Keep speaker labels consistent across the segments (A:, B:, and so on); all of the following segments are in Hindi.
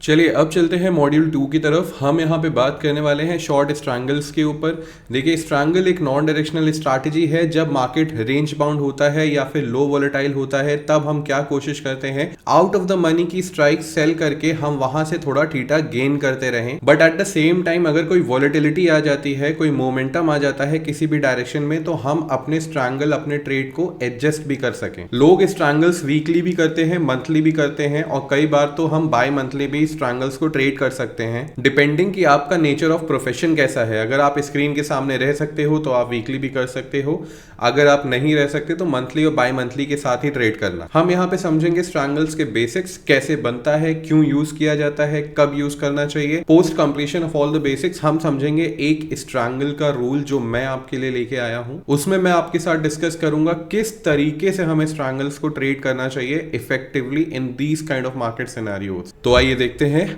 A: चलिए अब चलते हैं मॉड्यूल 2 की तरफ। हम यहाँ पे बात करने वाले हैं शॉर्ट स्ट्रैंगल्स के ऊपर। देखिए, स्ट्रैंगल एक नॉन डायरेक्शनल स्ट्रैटेजी है। जब मार्केट रेंज बाउंड होता है या फिर लो वोलेटाइल होता है, तब हम क्या कोशिश करते हैं, आउट ऑफ द मनी की स्ट्राइक सेल करके हम वहां से थोड़ा थीटा गेन करते रहें। But at the same time अगर कोई वॉलेटिलिटी आ जाती है, कोई मोमेंटम आ जाता है किसी भी डायरेक्शन में, तो हम अपने स्ट्रैंगल, अपने ट्रेड को एडजस्ट भी कर सकें। लोग स्ट्रैंगल्स वीकली भी करते हैं, मंथली भी करते हैं, और कई बार तो हम बाय मंथली भी स्ट्रैंगल्स को ट्रेड कर सकते हैं, डिपेंडिंग कि आपका नेचर ऑफ प्रोफेशन कैसा है। अगर आप स्क्रीन के सामने रह सकते हो तो आप वीकली भी कर सकते हो, अगर आप नहीं रह सकते तो मंथली और बाय मंथली के साथ ही ट्रेड करना। हम यहाँ पे समझेंगे स्ट्रैंगल्स के बेसिक्स, कैसे बनता है, क्यों यूज किया जाता है, कब यूज करना चाहिए। Post completion of all the basics हम समझेंगे एक स्ट्रैंगल का रूल जो मैं आपके लिए लेके आया हूं। उसमें मैं आपके साथ डिस्कस करूंगा किस तरीके से हमें स्ट्रैंगल्स को ट्रेड करना चाहिए effectively in these kind of market scenarios. तो आइए देखते हैं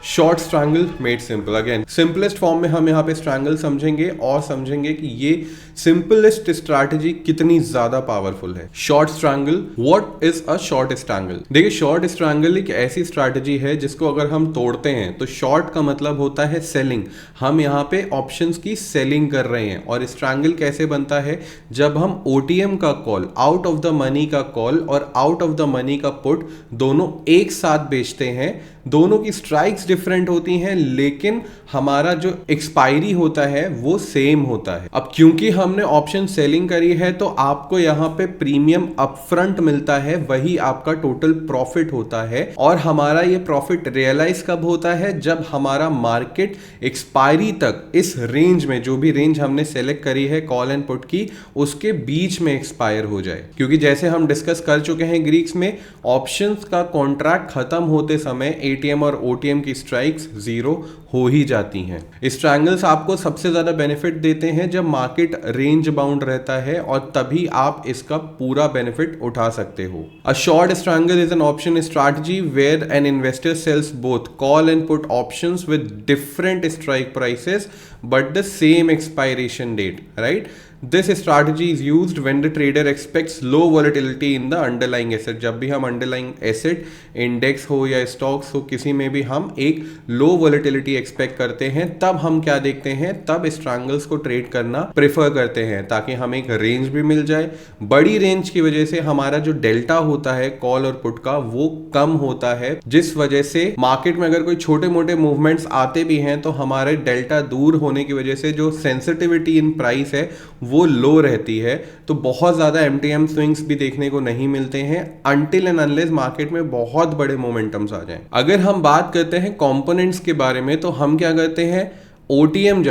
A: short strangle made simple. Again simplest form में हम यहाँ पे स्ट्रैंगल समझेंगे और समझेंगे कि ये सिंपलेस्ट स्ट्रैटेजी कितनी ज्यादा पावरफुल है। Short strangle, what is a short strangle? देखिए, शॉर्ट स्ट्रैंगल एक ऐसी स्ट्रैटेजी है जिसको अगर हम तोड़ते हैं तो शॉर्ट का मतलब होता है सेलिंग। हम यहाँ पे ऑप्शंस की सेलिंग कर रहे हैं। और स्ट्रैंगल कैसे बनता है? जब हम ओटीएम का call, out of the money का कॉल और आउट ऑफ द मनी का पुट दोनों एक साथ बेचते हैं। दोनों की स्ट्राइक्स डिफरेंट होती हैं, लेकिन हमारा जो एक्सपायरी होता है वो सेम होता है। अब क्योंकि हमने ऑप्शन सेलिंग करी है तो आपको यहाँ पे प्रीमियम अपफ्रंट मिलता है, वही आपका टोटल प्रॉफिट होता है। और हमारा ये प्रॉफिट रियलाइज कब होता है? जब हमारा मार्केट एक्सपायरी तक इस रेंज में, जो भी रेंज हमने सेलेक्ट करी है कॉल एंड पुट की, उसके बीच में एक्सपायर हो जाए। क्योंकि जैसे हम डिस्कस कर चुके हैं ग्रीक्स में, ऑप्शंस का कॉन्ट्रैक्ट खत्म होते समय एटीएम और ओटीएम की स्ट्राइक्स जीरो हो ही जाती हैं। स्ट्रैंगल्स आपको सबसे ज्यादा बेनिफिट देते हैं जब मार्केट रेंज बाउंड रहता है, और तभी आप इसका पूरा बेनिफिट उठा सकते हो। A short strangle is an option strategy where an investor sells both call and put options with different strike prices but the same expiration date, right? This strategy is used when the trader expects low volatility in the underlying asset। जब भी हम underlying asset, इंडेक्स हो या स्टॉक्स हो, किसी में भी हम एक लो वोलेटिलिटी एक्सपेक्ट करते हैं, तब हम क्या देखते हैं? तब स्ट्रैंगल्स को ट्रेड करना प्रेफर करते हैं, ताकि हमें एक रेंज भी मिल जाए। बड़ी रेंज की वजह से हमारा जो डेल्टा होता है कॉल और पुट का, वो कम होता है, जिस वजह से मार्केट में अगर कोई छोटे मोटे मूवमेंट्स आते भी हैं तो हमारे डेल्टा दूर होने की वजह से जो सेंसिटिविटी इन प्राइस है वो लो रहती है। तो बहुत ज्यादा एमटीएम स्विंग्स भी देखने को नहीं मिलते हैं अनटिल एंड अनलेस मार्केट में बहुत बड़े मोमेंटम्स आ जाएं। अगर हम बात करते हैं कंपोनेंट्स के बारे में, तो हम क्या करते हैं? ओटीएम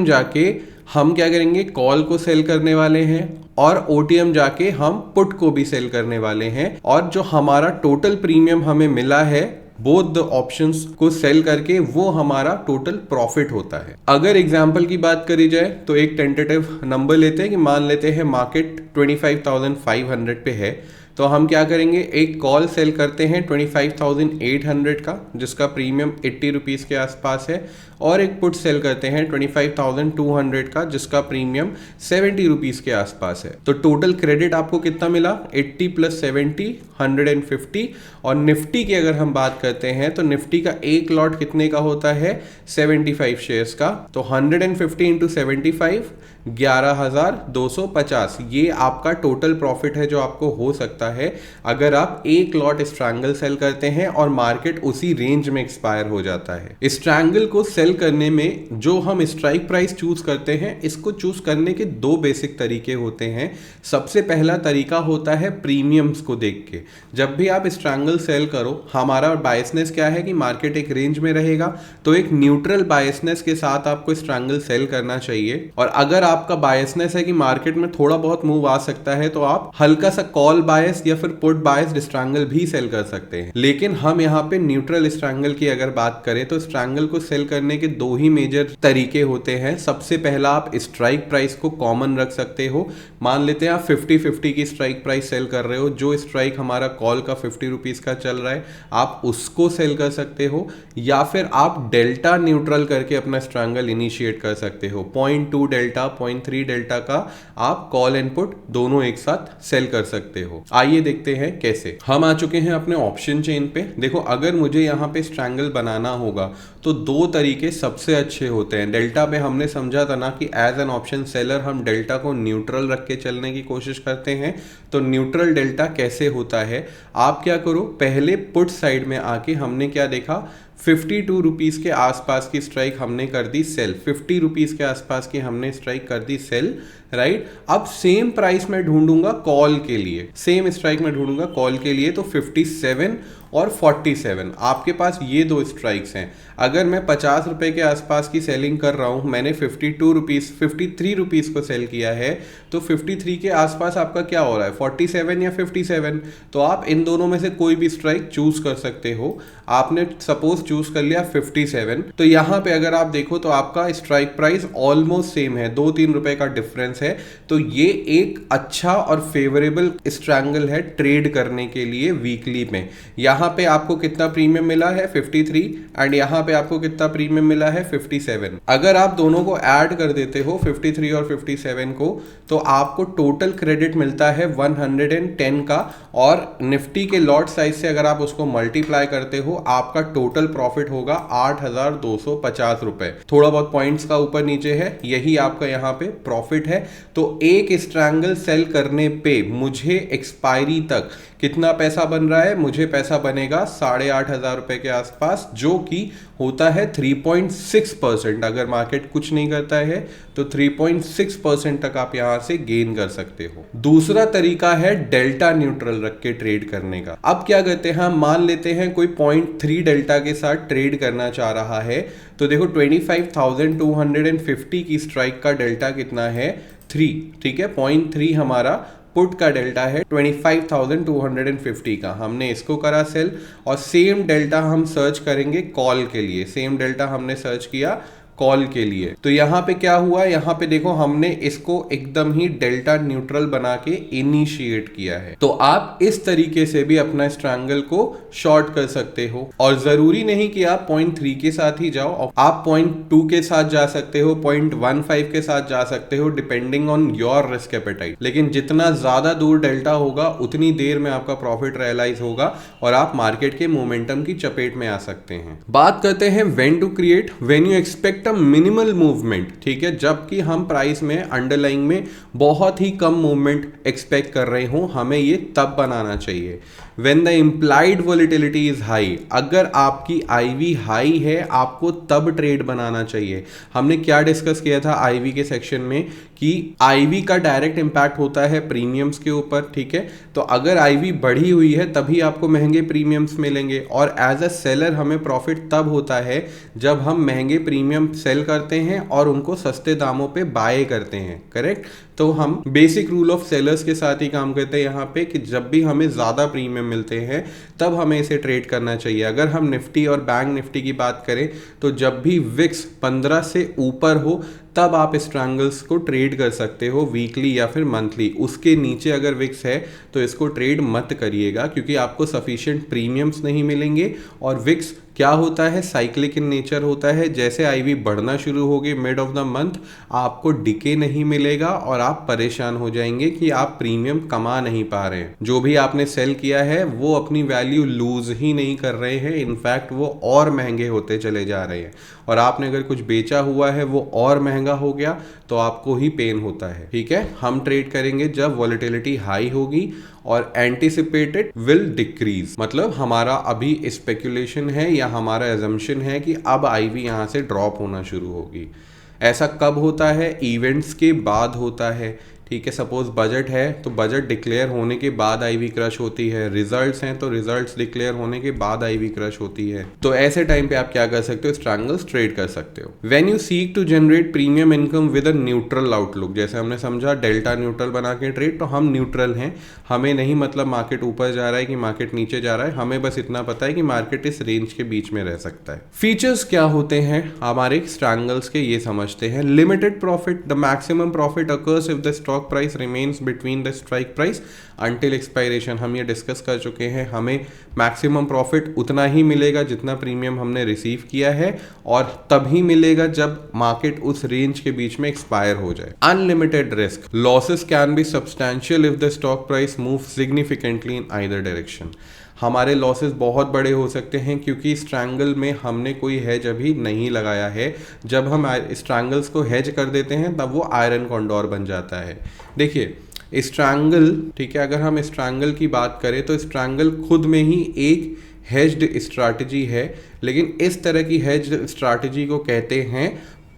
A: जाके हम क्या करेंगे? कॉल को सेल करने वाले हैं, और ओटीएम जाके हम पुट को भी सेल करने वाले हैं। और जो हमारा टोटल प्रीमियम हमें मिला है बोथ द ऑप्शंस को सेल करके, वो हमारा टोटल प्रॉफिट होता है। अगर एग्जांपल की बात करी जाए तो एक टेंटेटिव नंबर लेते हैं कि मान लेते हैं मार्केट 25,500 पे है, तो हम क्या करेंगे? एक कॉल सेल करते हैं 25,800 का, जिसका प्रीमियम 80 रुपीज के आसपास है, और एक पुट सेल करते हैं 25,200 का, जिसका प्रीमियम 70 रुपीज के आसपास है। तो टोटल क्रेडिट आपको कितना मिला? 80 प्लस 70 150। और निफ्टी की अगर हम बात करते हैं तो निफ्टी का एक लॉट कितने का होता है? 75 शेयर्स का। तो 150 इंटू 75 11,250, ये आपका टोटल प्रॉफिट है जो आपको हो सकता है अगर आप एक लॉट स्ट्रैंगल सेल करते हैं और मार्केट उसी रेंज में एक्सपायर हो जाता है। स्ट्रैंगल को सेल करने में जो हम स्ट्राइक प्राइस चूज करते हैं, इसको चूज करने के दो बेसिक तरीके होते हैं। सबसे पहला तरीका होता है प्रीमियम्स को देख के। जब भी आप स्ट्रैंगल सेल करो, हमारा बायसनेस क्या है कि मार्केट एक रेंज में रहेगा, तो एक न्यूट्रल बायसनेस के साथ आपको स्ट्रैंगल सेल करना चाहिए। और अगर आपका बायसनेस है कि मार्केट में थोड़ा बहुत मूव आ सकता है, तो आप हल्का सा कॉल बायस या फिर पुट बायस्ड स्ट्रैंगल भी सेल कर सकते हैं। लेकिन हम यहाँ पे न्यूट्रल स्ट्रैंगल की अगर बात करें तो स्ट्रैंगल को सेल करने के दो ही मेजर तरीके होते हैं। सबसे पहला, आप स्ट्राइक प्राइस को कॉमन रख सकते हो। मान लेते हैं आप 50-50 की स्ट्राइक प्राइस सेल कर रहे हो, जो स्ट्राइक हमारा कॉल का 50 रुपीज का चल रहा है, आप उसको सेल कर सकते हो। या फिर आप डेल्टा न्यूट्रल करके अपना स्ट्रैंगल इनिशिएट कर सकते हो। 0.2 डेल्टा 0.3 डेल्टा का आप कॉल एंड पुट दोनों एक साथ सेल कर सकते हो। आइए देखते हैं कैसे। हम आ चुके हैं अपने ऑप्शन चेन पे। देखो, अगर मुझे यहाँ पे स्ट्रैंगल बनाना होगा तो दो तरीके सबसे अच्छे होते हैं। डेल्टा पे हमने समझा था ना कि एज एन ऑप्शन सेलर हम डेल्टा को न्यूट्रल रख के चलने की कोशिश करते हैं। तो न्यूट्रल डेल्टा कैसे होता है, आप क्या करो, पहले पुट साइड में आके हमने क्या देखा, 52 रुपीज़ के आसपास की स्ट्राइक हमने कर दी सेल, 50 रुपीज़ के आसपास की हमने स्ट्राइक कर दी सेल, राइट। अब सेम प्राइस में ढूंढूंगा कॉल के लिए, सेम स्ट्राइक में ढूंढूंगा कॉल के लिए, तो 57 और 47 आपके पास ये दो स्ट्राइक्स हैं। अगर मैं 50 रुपए के आसपास की सेलिंग कर रहा हूं, मैंने 53 रुपीज़ को सेल किया है, तो 53 के आसपास आपका क्या हो रहा है, 47 या 57। तो आप इन दोनों में से कोई भी स्ट्राइक चूज कर सकते हो। आपने सपोज चूज कर लिया 57, तो यहां पे अगर आप देखो तो आपका स्ट्राइक प्राइस ऑलमोस्ट सेम है, 2-3 रुपए का डिफरेंस है। तो ये एक अच्छा और फेवरेबल स्ट्रैंगल है ट्रेड करने के लिए वीकली में। यहां पे आपको कितना प्रीमियम मिला है, 53, एंड यहां पे आपको कितना प्रीमियम मिला है, 57। अगर आप दोनों को ऐड कर देते हो 53 और 57 को, तो आपको टोटल क्रेडिट मिलता है 110 का, और निफ्टी के लॉट साइज से अगर आप उसको मल्टीप्लाई करते हो, आपका टोटल प्रॉफिट होगा 8,250 रुपए। थोड़ा बहुत पॉइंट्स का ऊपर नीचे है, यही आपका यहाँ पे प्रॉफिट है। तो एक स्ट्रैंगल सेल करने पे मुझे एक्सपायरी तक कितना पैसा बन रहा है, मुझे पैसा बनेगा 8,500 रुपए के आसपास, जो कि होता है 3.6%। अगर मार्केट कुछ नहीं करता है तो 3.6% तक आप यहां से गेन कर सकते हो। दूसरा तरीका है डेल्टा न्यूट्रल रख के ट्रेड करने का। अब क्या करते हैं, हम मान लेते हैं कोई 0.3 डेल्टा के साथ ट्रेड करना चाह रहा है। तो देखो 25,250 की स्ट्राइक का डेल्टा कितना है, 3, ठीक है। 0.3 हमारा पुट का डेल्टा है 25,250 का, हमने इसको करा सेल। और सेम डेल्टा हम सर्च करेंगे कॉल के लिए, सेम डेल्टा हमने सर्च किया कॉल के लिए। तो यहाँ पे क्या हुआ, यहाँ पे देखो हमने इसको एकदम ही डेल्टा न्यूट्रल बना के इनिशिएट किया है। तो आप इस तरीके से भी अपना स्ट्रैंगल को शॉर्ट कर सकते हो, और जरूरी नहीं कि आप 0.3 के साथ ही जाओ, आप 0.2 के साथ जा सकते हो, 0.15 के साथ जा सकते हो, depending on your risk appetite. लेकिन जितना ज्यादा दूर डेल्टा होगा उतनी देर में आपका प्रॉफिट रियलाइज होगा और आप मार्केट के मोमेंटम की चपेट में आ सकते हैं। बात करते हैं when to create, when you expect minimal movement, ठीक है। जबकि हम प्राइस में अंडरलाइंग में बहुत ही कम मूवमेंट एक्सपेक्ट कर रहे हो, हमें ये तब बनाना चाहिए when the implied volatility is high. अगर आपकी आईवी हाई है, आपको तब ट्रेड बनाना चाहिए। हमने क्या डिस्कस किया था आईवी के सेक्शन में कि आईवी का डायरेक्ट इंपैक्ट होता है प्रीमियम्स के ऊपर, ठीक है। तो अगर आईवी बढ़ी हुई है तभी आपको महंगे प्रीमियम्स मिलेंगे, और एज अ सेलर हमें प्रॉफिट तब होता है जब हम महंगे प्रीमियम सेल करते हैं और उनको सस्ते दामों पे बाय करते हैं, करेक्ट। तो हम बेसिक रूल ऑफ सेलर्स के साथ ही काम करते हैं यहाँ पे कि जब भी हमें ज़्यादा प्रीमियम मिलते हैं तब हमें इसे ट्रेड करना चाहिए। अगर हम निफ्टी और बैंक निफ्टी की बात करें तो जब भी विक्स 15 से ऊपर हो तब आप स्ट्रैंगल्स को ट्रेड कर सकते हो, वीकली या फिर मंथली। उसके नीचे अगर विक्स है तो इसको ट्रेड मत करिएगा, क्योंकि आपको सफिशिएंट प्रीमियम्स नहीं मिलेंगे। और विक्स क्या होता है, साइक्लिक इन नेचर होता है। जैसे आईवी बढ़ना शुरू होगी मिड ऑफ द मंथ, आपको डिके नहीं मिलेगा और आप परेशान हो जाएंगे कि आप प्रीमियम कमा नहीं पा रहे हैं। जो भी आपने सेल किया है वो अपनी वैल्यू लूज ही नहीं कर रहे हैं, इनफैक्ट वो और महंगे होते चले जा रहे हैं। और आपने अगर कुछ बेचा हुआ है वो और महंगा हो गया तो आपको ही पेन होता है, ठीक है। हम ट्रेड करेंगे जब वॉलेटिलिटी हाई होगी और एंटिसिपेटेड विल डिक्रीज, मतलब हमारा अभी स्पेकुलेशन है या हमारा एजम्पशन है कि अब आईवी यहाँ से ड्रॉप होना शुरू होगी। ऐसा कब होता है, इवेंट्स के बाद होता है, ठीक है। सपोज बजट है तो बजट डिक्लेयर होने के बाद आईवी क्रश होती है, रिजल्ट्स हैं तो रिजल्ट्स डिक्लेयर होने के बाद आईवी क्रश होती है। तो ऐसे टाइम पे आप क्या कर सकते हो, स्ट्रैंगल्स ट्रेड कर सकते हो। When you seek to generate premium income with a neutral outlook, जैसे हमने समझा डेल्टा न्यूट्रल बना के ट्रेड, तो हम न्यूट्रल हैं, हमें नहीं मतलब मार्केट ऊपर जा रहा है कि मार्केट नीचे जा रहा है, हमें बस इतना पता है कि मार्केट इस रेंज के बीच में रह सकता है। फीचर्स क्या होते हैं हमारे स्ट्रैंगल्स के, ये समझते हैं। Limited profit, the maximum profit occurs if the stock stock price remains between the strike price until expiration. हम ये डिस्कस कर चुके हैं, हमें मैक्सिमम प्रॉफिट उतना ही मिलेगा जितना प्रीमियम हमने रिसीव किया है, और तभी मिलेगा जब मार्केट उस रेंज के बीच में एक्सपायर हो जाए। Unlimited risk, losses can be substantial if the stock price move significantly in either direction. हमारे लॉसेस बहुत बड़े हो सकते हैं क्योंकि स्ट्रैंगल में हमने कोई हेज अभी नहीं लगाया है। जब हम स्ट्रैंगल्स को हेज कर देते हैं तब वो आयरन कॉन्डोर बन जाता है। देखिए स्ट्रैंगल, ठीक है, अगर हम स्ट्रैंगल की बात करें तो स्ट्रैंगल खुद में ही एक हेज्ड स्ट्रैटेजी है, लेकिन इस तरह की हेज्ड स्ट्रैटेजी को कहते हैं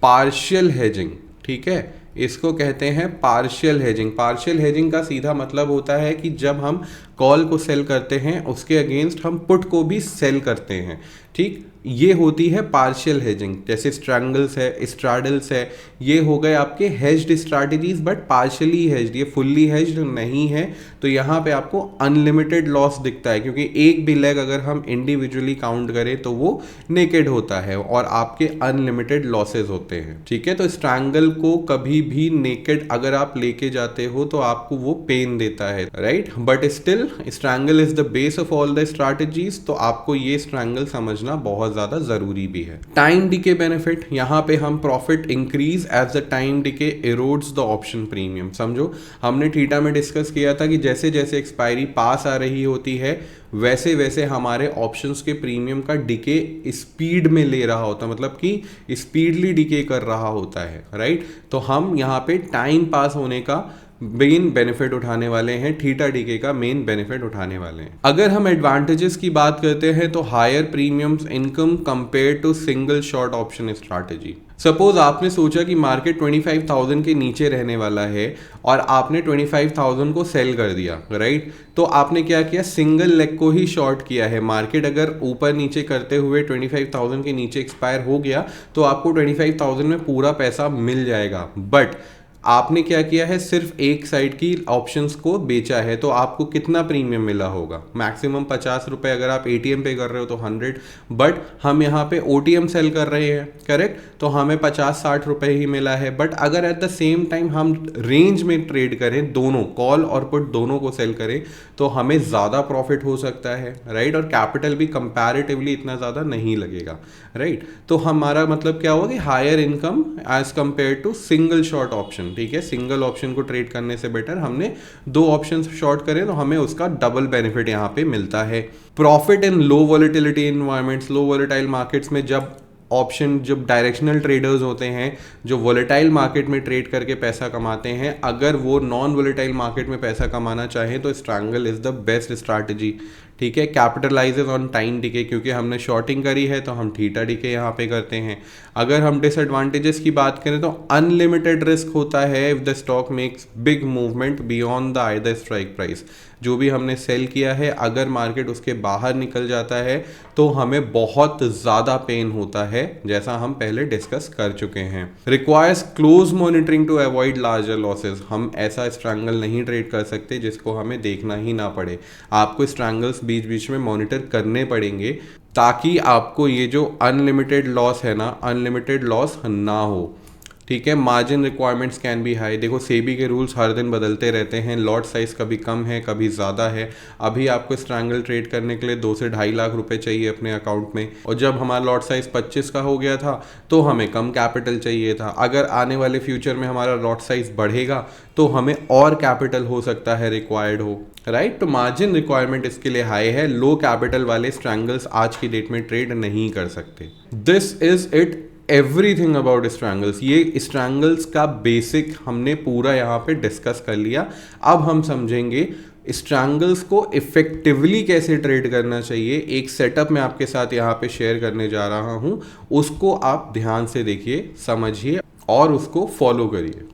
A: पार्शियल हेजिंग। ठीक है, इसको कहते हैं पार्शियल हेजिंग। पार्शियल हेजिंग का सीधा मतलब होता है कि जब हम कॉल को सेल करते हैं उसके अगेंस्ट हम पुट को भी सेल करते हैं। ठीक, ये होती है पार्शियल हेजिंग। जैसे स्ट्रैंगल्स है, स्ट्रैडल्स है, ये हो गए आपके hedged strategies but partially hedged, ये फुल्ली हेज्ड नहीं है। तो यहाँ पे आपको अनलिमिटेड लॉस दिखता है क्योंकि एक भी लेग अगर हम इंडिविजुअली काउंट करें तो वो नेकेड होता है और आपके अनलिमिटेड लॉसेज होते हैं। ठीक है, तो स्ट्रैंगल को कभी भी नेकेड अगर आप लेके जाते हो तो आपको वो पेन देता है, right. But still strangle is the base of all the strategies, तो आपको ये स्ट्रैंगल समझना बहुत ज्यादा जरूरी भी है। टाइम डिके बेनिफिट, यहाँ पे हम profit increase as the time decay erodes the option premium. समझो, हमने थीटा में डिस्कस किया था कि जैसे जैसे एक्सपायरी पास आ रही होती है वैसे वैसे हमारे ऑप्शंस के प्रीमियम का डिके स्पीड में ले रहा होता है, मतलब कि स्पीडली डिके कर रहा होता है, राइट। तो हम यहाँ पे टाइम पास होने का मेन बेनिफिट उठाने वाले हैं, थीटा डीके का मेन बेनिफिट उठाने वाले हैं। अगर हम एडवांटेजेस की बात करते हैं तो higher premiums income compare to single short option strategy. Suppose आपने सोचा कि मार्केट 25,000 के नीचे रहने वाला है और आपने 25,000 को सेल कर दिया, राइट। तो आपने क्या किया, सिंगल लेग को ही शॉर्ट किया है। मार्केट अगर ऊपर नीचे करते हुए 25,000 के नीचे एक्सपायर हो गया तो आपको 25,000 में पूरा पैसा मिल जाएगा। बट आपने क्या किया है, सिर्फ एक साइड की ऑप्शंस को बेचा है, तो आपको कितना प्रीमियम मिला होगा, मैक्सिमम 50 रुपए। अगर आप एटीएम पे कर रहे हो तो 100, बट हम यहाँ पे ओटीएम सेल कर रहे हैं, करेक्ट, तो हमें 50-60 रुपए ही मिला है। बट अगर एट द सेम टाइम हम रेंज में ट्रेड करें, दोनों कॉल और पुट दोनों को सेल करें, तो हमें ज़्यादा प्रॉफिट हो सकता है, राइट। और कैपिटल भी कंपैरेटिवली इतना ज़्यादा नहीं लगेगा, राइट। तो हमारा मतलब क्या होगा कि higher income as compare to single short option. ठीक है, सिंगल ऑप्शन को ट्रेड करने से बेटर हमने दो ऑप्शन शॉर्ट करें तो हमें उसका डबल बेनिफिट यहाँ पे मिलता है। Profit in low volatility environments, low volatile markets में जब डायरेक्शनल ट्रेडर्स होते हैं जो वॉलेटाइल मार्केट में ट्रेड करके पैसा कमाते हैं, अगर वो नॉन वॉलेटाइल मार्केट में पैसा कमाना चाहें तो strangle is the best strategy. ठीक है, कैपिटलाइजेज ऑन टाइम डिके, क्योंकि हमने शॉर्टिंग करी है तो हम थीटा डिके यहाँ पे करते हैं। अगर हम डिसएडवांटेजेस की बात करें तो अनलिमिटेड रिस्क होता है if the stock makes big movement beyond the either strike price. जो भी हमने सेल किया है अगर मार्केट उसके बाहर निकल जाता है तो हमें बहुत ज़्यादा पेन होता है, जैसा हम पहले डिस्कस कर चुके हैं। Requires close monitoring to avoid larger losses. हम ऐसा स्ट्रैंगल नहीं ट्रेड कर सकते जिसको हमें देखना ही ना पड़े। आपको स्ट्रैंगल्स बीच बीच में मॉनिटर करने पड़ेंगे ताकि आपको ये जो अनलिमिटेड लॉस है ना, अनलिमिटेड लॉस ना हो। ठीक है, margin requirements can be high. देखो सेबी के रूल्स हर दिन बदलते रहते हैं, लॉट साइज कभी कम है कभी ज़्यादा है। अभी आपको स्ट्रैंगल ट्रेड करने के लिए 2 से 2.5 लाख रुपए चाहिए अपने अकाउंट में, और जब हमारा लॉट साइज 25 का हो गया था तो हमें कम कैपिटल चाहिए था। अगर आने वाले फ्यूचर में हमारा लॉट साइज बढ़ेगा तो हमें और कैपिटल हो सकता है रिक्वायर्ड हो, राइट। तो मार्जिन रिक्वायरमेंट इसके लिए हाई है। लो कैपिटल वाले स्ट्रैंगल्स आज की डेट में ट्रेड नहीं कर सकते। This is it everything about strangles. ये स्ट्रैंगल्स का बेसिक हमने पूरा यहाँ पे डिस्कस कर लिया। अब हम समझेंगे स्ट्रैंगल्स को इफेक्टिवली कैसे ट्रेड करना चाहिए। एक सेटअप मैं आपके साथ यहाँ पे शेयर करने जा रहा हूँ, उसको आप ध्यान से देखिए, समझिए और उसको फॉलो करिए।